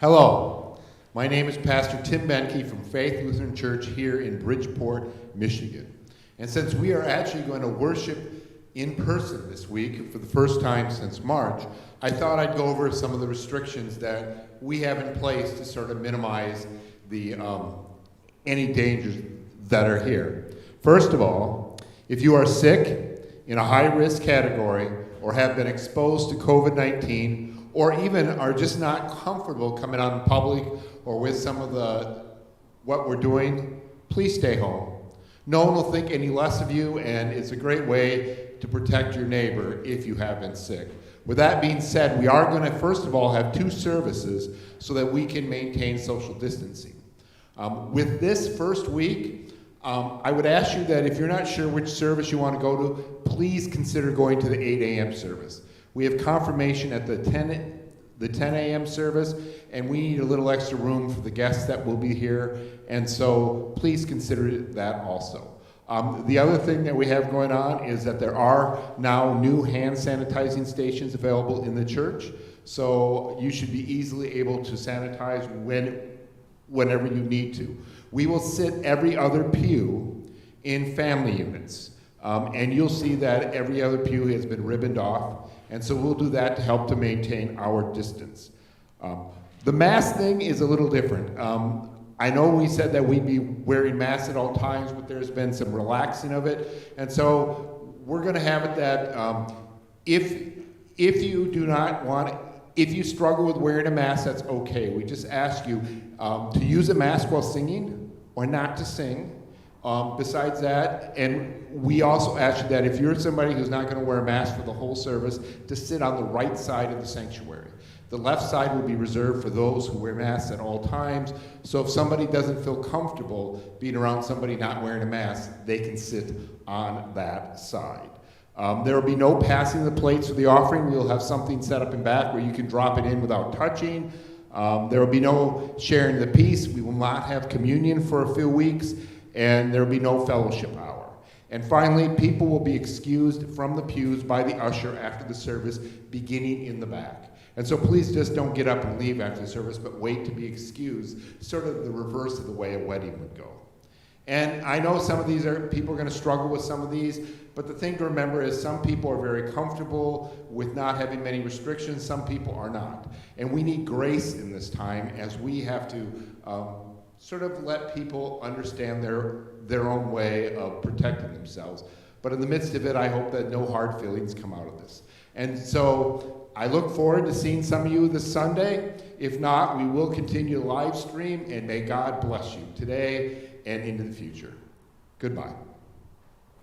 Hello, my name is Pastor Tim Benke from Faith Lutheran Church here in Bridgeport, Michigan. And since we are actually going to worship in person this week for the first time since March, I thought I'd go over some of the restrictions that we have in place to sort of minimize the any dangers that are here. First of all, if you are sick, in a high-risk category, or have been exposed to COVID-19, or even are just not comfortable coming out in public or with some of what we're doing, please stay home. No one will think any less of you, and it's a great way to protect your neighbor if you have been sick. With that being said, we are going to, first of all, have 2 services so that we can maintain social distancing. With this first week, I would ask you that if you're not sure which service you want to go to, please consider going to the 8 a.m. service. We have confirmation at the 10 a.m. service, and we need a little extra room for the guests that will be here, and so please consider that also. The other thing that we have going on is that there are now new hand sanitizing stations available in the church, so you should be easily able to sanitize whenever you need to. We will sit every other pew in family units, and you'll see that every other pew has been ribboned off, and so we'll do that to help to maintain our distance. The mask thing is a little different. I know we said that we'd be wearing masks at all times, but there's been some relaxing of it, and so we're going to have it that if you do not want it, if you struggle with wearing a mask, that's okay. We just ask you to use a mask while singing or not to sing. Besides that, and we also ask you that if you're somebody who's not going to wear a mask for the whole service, to sit on the right side of the sanctuary. The left side will be reserved for those who wear masks at all times, so if somebody doesn't feel comfortable being around somebody not wearing a mask, they can sit on that side. There will be no passing the plates for the offering. We'll have something set up in back where you can drop it in without touching. There will be no sharing the peace. We will not have communion for a few weeks, and there will be no fellowship hour. And finally, people will be excused from the pews by the usher after the service, beginning in the back. And so please just don't get up and leave after the service, but wait to be excused, sort of the reverse of the way a wedding would go. And I know some of these people are going to struggle with some of these, but the thing to remember is some people are very comfortable with not having many restrictions, some people are not. And we need grace in this time as we have to sort of let people understand their own way of protecting themselves. But in the midst of it, I hope that no hard feelings come out of this. And so I look forward to seeing some of you this Sunday. If not, we will continue to live stream, and may God bless you today and into the future. Goodbye.